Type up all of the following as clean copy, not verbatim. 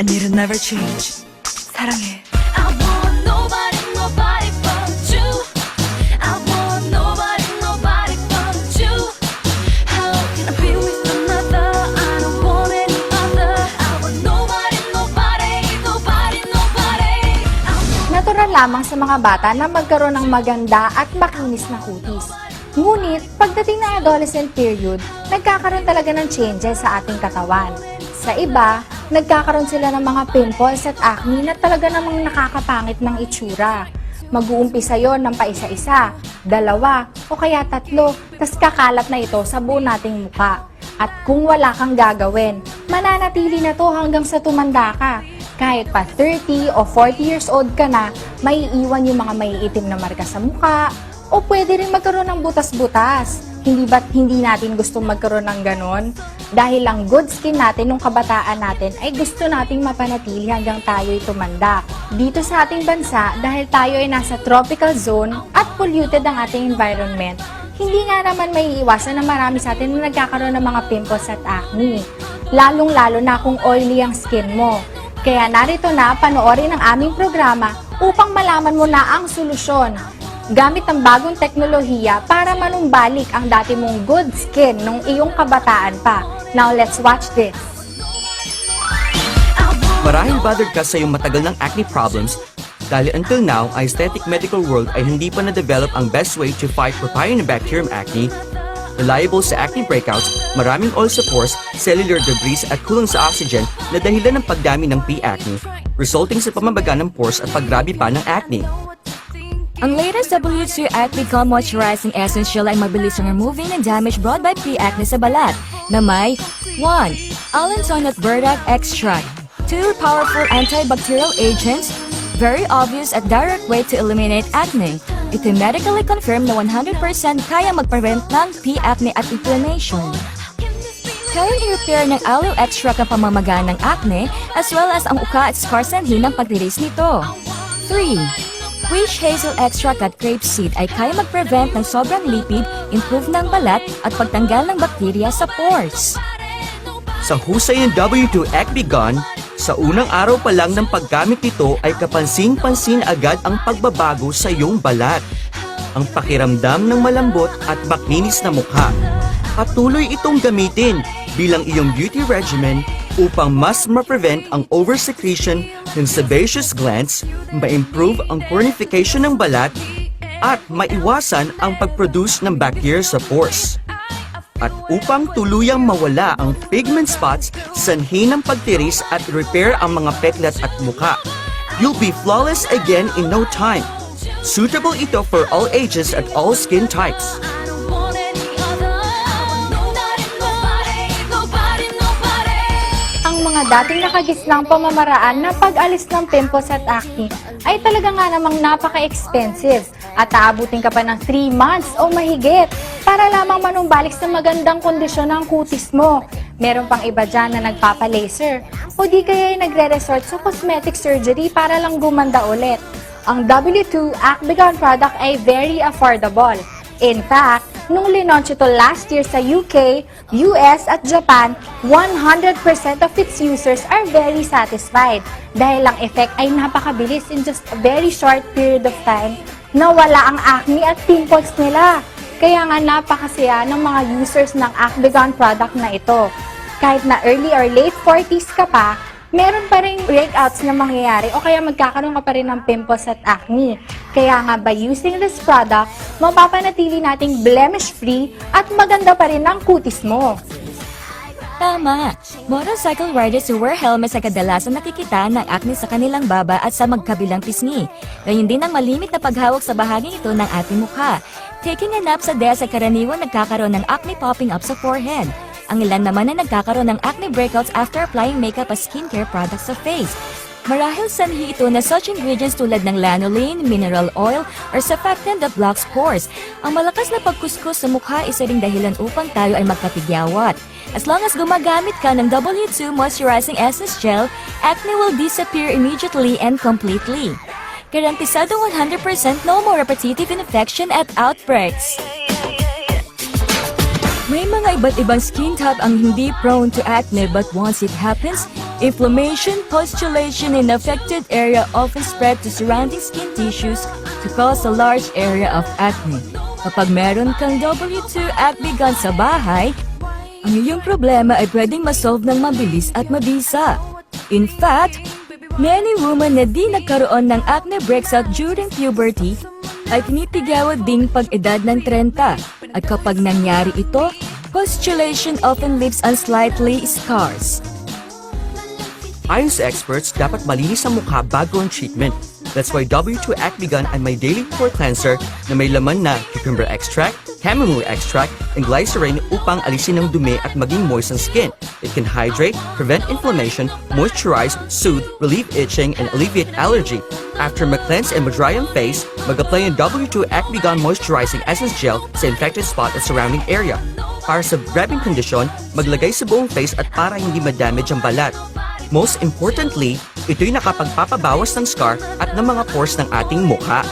and it'll never change. 사랑해. I want nobody, nobody but you. I want nobody, nobody but you. How can I be with another? I don't want any other. I want nobody, nobody, nobody, nobody. Natural lamang sa mga bata na magkaroon ng maganda at makinis na kutis. Ngunit, pagdating ng adolescent period, nagkakaroon talaga ng changes sa ating katawan. Sa iba, nagkakaroon sila ng mga pimples at acne na talaga namang nakakapangit ng itsura. Mag-uumpisa yon ng paisa-isa, dalawa, o kaya tatlo, tas kakalat na ito sa buo nating muka. At kung wala kang gagawin, mananatili na to hanggang sa tumanda ka. Kahit pa 30 o 40 years old ka na, may iwan yung mga maiitim na marka sa muka, o pwede rin magkaroon ng butas-butas. Hindi ba't hindi natin gusto magkaroon ng ganon? Dahil ang good skin natin nung kabataan natin ay gusto nating mapanatili hanggang tayo'y tumanda. Dito sa ating bansa, dahil tayo ay nasa tropical zone at polluted ang ating environment, hindi nga naman may iwasan na marami sa atin na nagkakaroon ng mga pimples at acne. Lalong-lalo na kung oily ang skin mo. Kaya narito na panoorin ang aming programa upang malaman mo na ang solusyon. Gamit ang bagong teknolohiya para manumbalik ang dati mong good skin nung iyong kabataan pa. Now let's watch this. Marahil bothered ka sa iyong matagal ng acne problems dahil until now, ang aesthetic medical world ay hindi pa na-develop ang best way to fight Propionibacterium acne, reliable sa acne breakouts, maraming oils sa pores, cellular debris at kulang sa oxygen na dahilan ng pagdami ng P-acne, resulting sa pamabaga ng pores at paggrabe pa ng acne. Ang latest W2 Acne Calm Moisturizing Essence Gel ay mabilis ang removing ng damage brought by P-acne sa balat na may 1. Allantoin at burdock extract, 2. Powerful antibacterial agents, very obvious at direct way to eliminate acne. Ito medically confirmed na 100% kaya mag-prevent ng P-acne at inflammation. Kayang i-repair ng aloe extract ang pamamaga ng acne as well as ang uka at scar sanhi ng pag-release nito. 3. Witch hazel extract at grapeseed ay kaya mag-prevent ng sobrang lipid, improve ng balat at pagtanggal ng bakterya sa pores. Sa husay ng W2 Acne Gun, sa unang araw pa lang ng paggamit nito ay kapansing-pansin agad ang pagbabago sa iyong balat. Ang pakiramdam ng malambot at makinis na mukha. Patuloy itong gamitin bilang iyong beauty regimen upang mas ma-prevent ang oversecretion ng sebaceous glands, ma-improve ang purification ng balat, at maiwasan ang pag-produce ng bacteria sa pores. At upang tuluyang mawala ang pigment spots, sanhi ng pagtiris at repair ang mga peklat at mukha, you'll be flawless again in no time. Suitable ito for all ages at all skin types. I don't want any other. I want nobody, nobody, nobody, nobody. Ang mga dating nakagislang pamamaraan na pag-alis ng pimples at acne ay talaga nga namang napaka-expensive at aabutin ka pa ng 3 months o mahigit para lamang manumbalik sa magandang kondisyon ng kutis mo. Meron pang iba dyan na nagpapa-laser o di kaya ay nagre-resort sa cosmetic surgery para lang gumanda ulit. Ang W2 Acne Gun product ay very affordable. In fact, nung linunch ito last year sa UK, US at Japan, 100% of its users are very satisfied dahil ang effect ay napakabilis in just a very short period of time na wala ang acne at pimples nila. Kaya nga napakasaya ng mga users ng Acne Gun product na ito. Kahit na early or late 40s ka pa, meron pa rin breakouts na mangyayari o kaya magkakaroon ka pa rin ng pimples at acne. Kaya nga by using this product, mapapanatili nating blemish-free at maganda pa rin ang kutis mo. Tama! Motorcycle riders who wear helmets ay kadalasan nakikita ng acne sa kanilang baba at sa magkabilang pisngi. Gayun din ang malimit na paghawak sa bahaging ito ng ating mukha. Taking a nap sa desk ay karaniwan nagkakaroon ng acne popping up sa forehead. Ang ilan naman ay nagkakaroon ng acne breakouts after applying makeup as skincare products sa face. Marahil sanhi ito na such ingredients tulad ng lanolin, mineral oil, or surfactant that blocks pores. Ang malakas na pagkuskus sa mukha isa ring dahilan upang tayo ay magkatigyawat. As long as gumagamit ka ng W2 Moisturizing Essence Gel, acne will disappear immediately and completely. Garantisado 100% no more repetitive infection at outbreaks. May mga iba't ibang skin type ang hindi prone to acne but once it happens, Inflammation, pustulation in affected area often spread to surrounding skin tissues to cause a large area of acne. Kapag meron kang W2 Acne Gun sa bahay, ang iyong problema ay pwedeng masolve ng mabilis at mabisa. In fact, many women na di nagkaroon ng acne breaks-out during puberty ay tinitigawad ding pag-edad ng 30. At kapag nangyari ito, pustulation often leaves slightly scars. Ayon sa experts, dapat malinis ang mukha bago ang treatment. That's why W2 Acne Gun ay may daily pore cleanser na may laman na cucumber extract, chamomile extract, and glycerin upang alisin ang dumi at maging moist ang skin. It can hydrate, prevent inflammation, moisturize, soothe, relieve itching, and alleviate allergy. After ma-cleanse and ma-dry ang face, mag-apply ng W2 Acne Gun Moisturizing Essence Gel sa infected spot at surrounding area. Para sa grabbing condition, maglagay sa buong face at para hindi ma-damage ang balat. Most importantly, ito'y nakapagpapabawas ng scar at ng mga pores ng ating mukha.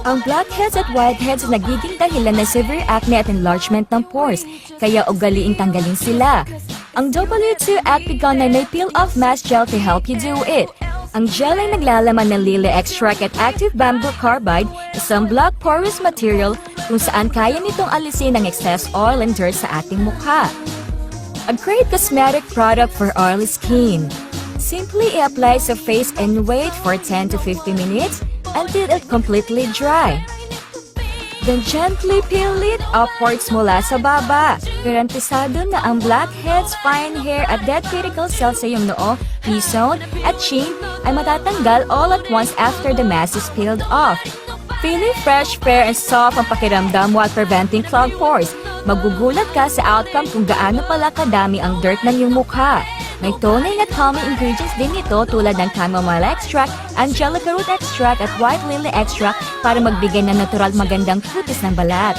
Ang blackheads at whiteheads ay nagiging dahilan ng severe acne at enlargement ng pores, kaya ugaliing tanggalin sila. Ang W2 Acne Gun ay may peel-off mask gel to help you do it. Ang gel ay naglalaman ng lily extract at active bamboo carbide, isang black porous material kung saan kaya nitong alisin ang excess oil and dirt sa ating mukha. A great cosmetic product for oily skin. Simply i-apply sa face and wait for 10 to 15 minutes until it completely dry. Then gently peel it upwards mula sa baba. Garantisado na ang blackheads, fine hair at dead cuticle cells sa iyong noo, T-zone at chin ay matatanggal all at once after the mask is peeled off. Feeling fresh, fair, and soft ang pakiramdam while preventing clogged pores. Magugulat ka sa outcome kung gaano pala kadami ang dirt ng iyong mukha. May toning at calming ingredients din ito tulad ng chamomile extract, angelica root extract at white lily extract para magbigay ng natural magandang kutis ng balat.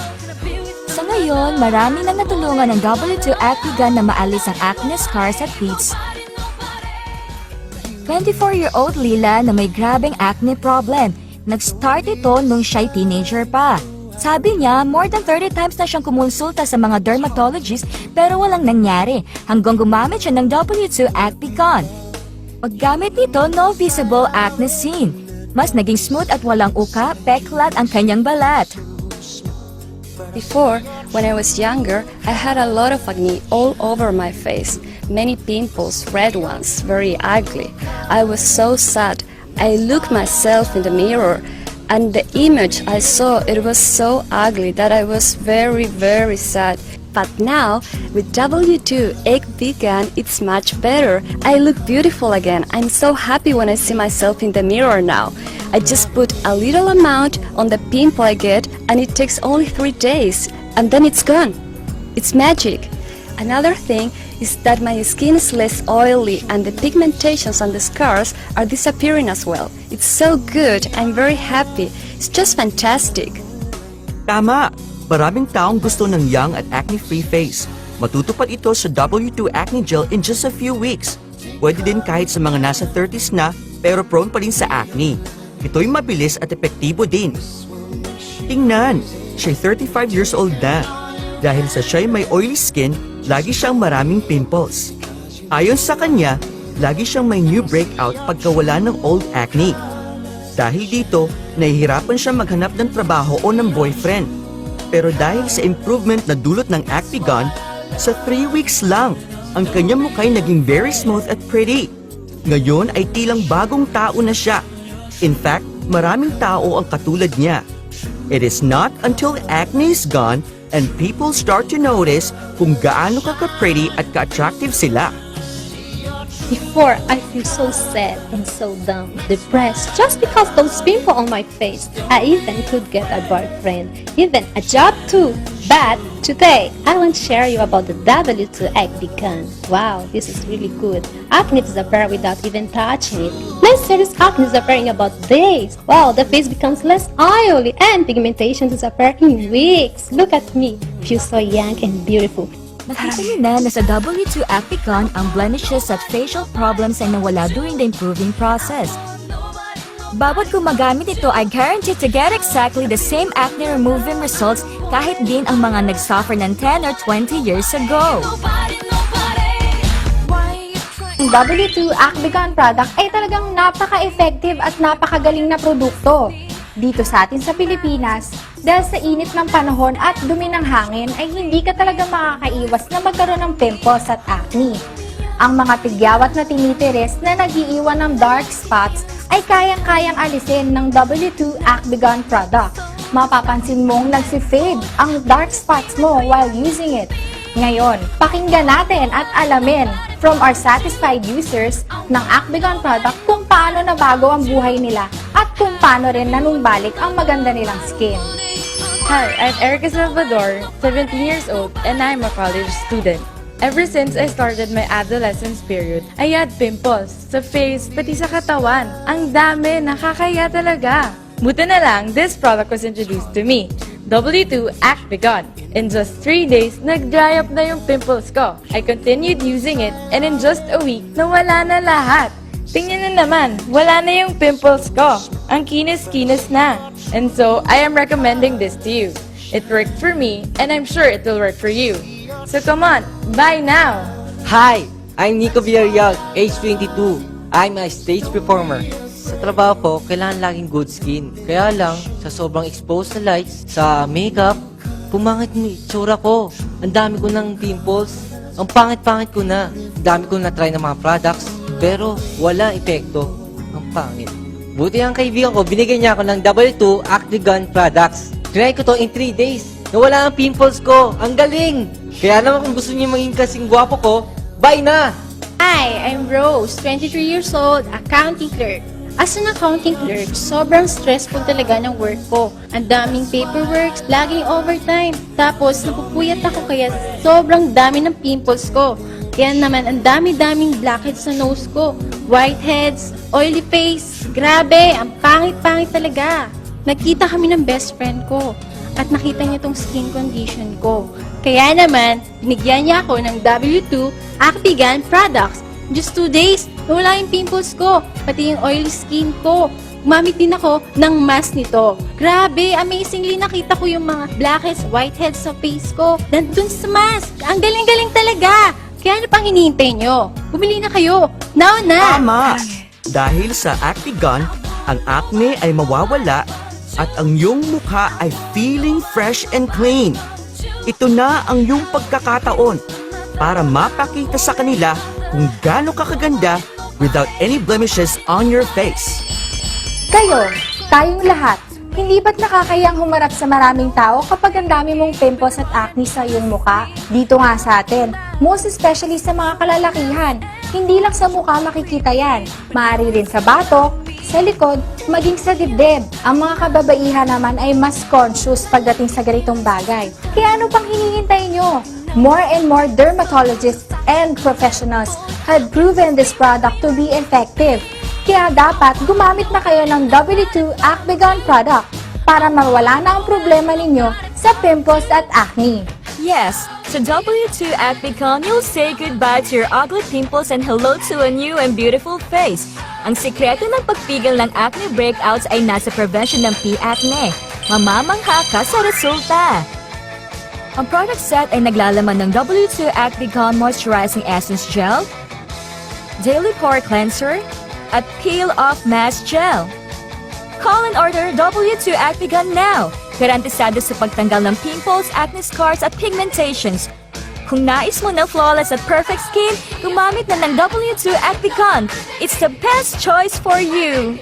Sa ngayon, marami nang natulungan ng W2 Acne Gun na maalis ang acne scars at pits. 24-year-old Lila na may grabeng acne problem. Nag-start ito nung siya'y teenager pa. Sabi niya, more than 30 times na siyang kumonsulta sa mga dermatologist pero walang nangyari hanggang gumamit siya ng W2 Acne Gun. Paggamit nito, no visible acne scene. Mas naging smooth at walang uka, peklat ang kanyang balat. Before, when I was younger, I had a lot of acne all over my face. Many pimples, red ones, very ugly. I was so sad. I looked myself in the mirror and the image I saw, it was so ugly that I was very, very sad. But now, with W2 Acne Gun, it's much better. I look beautiful again. I'm so happy when I see myself in the mirror now. I just put a little amount on the pimple I get and it takes only 3 days and then it's gone. It's magic. Another thing is that my skin is less oily and the pigmentations on the scars are disappearing as well. It's so good. I'm very happy. It's just fantastic. Tama! Maraming taong gusto ng young at acne-free face. Matutupad ito sa W2 Acne Gel in just a few weeks. Pwede din kahit sa mga nasa 30s na pero prone pa rin sa acne. Ito'y mabilis at epektibo din. Tingnan! Siya'y 35 years old na. Dahil sa siya'y may oily skin, lagi siyang maraming pimples. Ayon sa kanya, lagi siyang may new breakout pagkawala ng old acne. Dahil dito, nahihirapan siya maghanap ng trabaho o ng boyfriend. Pero dahil sa improvement na dulot ng Acne Gun, sa 3 weeks lang, ang kanyang mukha'y naging very smooth at pretty. Ngayon ay tilang bagong tao na siya. In fact, maraming tao ang katulad niya. It is not until acne is gone and people start to notice kung gaano ka-pretty at ka-attractive sila. Before, I feel so sad and so down, depressed, just because those pimples on my face. I even could get a boyfriend, even a job too. But today, I want to share you about the W2 Acne Gun. Wow, this is really good. Acne disappears without even touching it. My serious acne disappearing in about days. Wow, the face becomes less oily and pigmentation disappears in weeks. Look at me, feel so young and beautiful. Nakita niyo na sa W2 Acne Gun ang blemishes at facial problems ay nawala during the improving process. Bawat gumagamit ito ay guaranteed to get exactly the same acne removing results kahit din ang mga nag-suffer ng 10 or 20 years ago. Nobody, why you trying Ang W2 Acbigon product ay talagang napaka-effective at napakagaling na produkto. Dito sa atin sa Pilipinas, dahil sa init ng panahon at dumi ng hangin ay hindi ka talaga makakaiwas na magkaroon ng pimples at acne. Ang mga tigyawat na tinitiris na nagiiwan ng dark spots ay kayang-kayang alisin ng W2 Acbigon product. Mapapansin mong nagsi-fade ang dark spots mo while using it. Ngayon, pakinggan natin at alamin from our satisfied users ng Acbigon product kung paano nabago ang buhay nila at kung paano rin nanumbalik ang maganda nilang skin. Hi, I'm Erica Salvador, 17 years old, and I'm a college student. Ever since I started my adolescence period, I had pimples sa face pati sa katawan. Ang dami, nakakaya talaga. Buti na lang, this product was introduced to me, W2 Acbigon. In just 3 days, nag-dry up na yung pimples ko. I continued using it, and in just a week, nawala na lahat. Tingnan na naman, wala na yung pimples ko. Ang kinis-kinis na. And so, I am recommending this to you. It worked for me, and I'm sure it will work for you. So come on, buy now! Hi! I'm Nico Villarreal, age 22. I'm a stage performer. Sa trabaho ko, kailangan laging good skin. Kaya lang, sa sobrang exposed sa lights, sa makeup, pumangit yung itsura ko. Ang dami ko ng pimples. Ang pangit-pangit ko na. Ang dami ko na-try ng mga products, pero wala epekto. Ang pangit. Buti ang kaibigan ko, binigyan niya ako ng W2 Acbigon products. Try ko to in 3 days. Nawala ang pimples ko. Ang galing! Kaya naman kung gusto niyo maging kasing gwapo ko, buy na! Hi, I'm Rose, 23 years old, accounting clerk. As an accounting clerk, sobrang stressful talaga ng work ko. Ang daming paperwork, laging overtime. Tapos, napupuyat ako kaya sobrang dami ng pimples ko. Kaya naman, ang dami-daming blackheads sa nose ko. Whiteheads, oily face. Grabe, ang pangit-pangit talaga. Nagkita kami ng best friend ko at nakita niya tong skin condition ko. Kaya naman, binigyan niya ako ng W2 Acbigon products. Just 2 days, wala yung pimples ko, pati yung oily skin ko. Gumamit din ako ng mask nito. Grabe, amazingly nakita ko yung mga blackheads, whiteheads sa face ko. Nandun sa mask. Ang galing-galing talaga. Kaya ano pang hinihintay nyo? Bumili na kayo. Now na! Tama! Dahil sa Acbigon, ang acne ay mawawala at ang iyong mukha ay feeling fresh and clean. Ito na ang iyong pagkakataon para mapakita sa kanila kung gaano ka kaganda without any blemishes on your face. Kayo, tayong lahat, hindi ba't nakakayang humarap sa maraming tao kapag ang dami mong pimples at acne sa iyong muka? Dito nga sa atin, most especially sa mga kalalakihan, hindi lang sa mukha makikita yan. Maaari rin sa batok, sa likod, maging sa dibdib. Ang mga kababaihan naman ay mas conscious pagdating sa ganitong bagay. Kaya ano pang hinihintay nyo? More and more dermatologists and professionals have proven this product to be effective. Kaya dapat gumamit na kayo ng W2 Acbigon product para mawala na ang problema ninyo sa pimples at acne. Yes, sa W2 Acbigon, you'll say goodbye to your ugly pimples and hello to a new and beautiful face. Ang sikreto ng pagpigil ng acne breakouts ay nasa prevention ng P-acne. Mamamangha ka sa resulta. Ang product set ay naglalaman ng W2 Acbigon Moisturizing Essence Gel, Daily Pore Cleanser, at Peel Off Mask Gel. Call and order W2 Acbigon now! Garantisado sa pagtanggal ng pimples, acne scars at pigmentations. Kung nais mo na flawless at perfect skin, gumamit na ng W2 Acbigon. It's the best choice for you!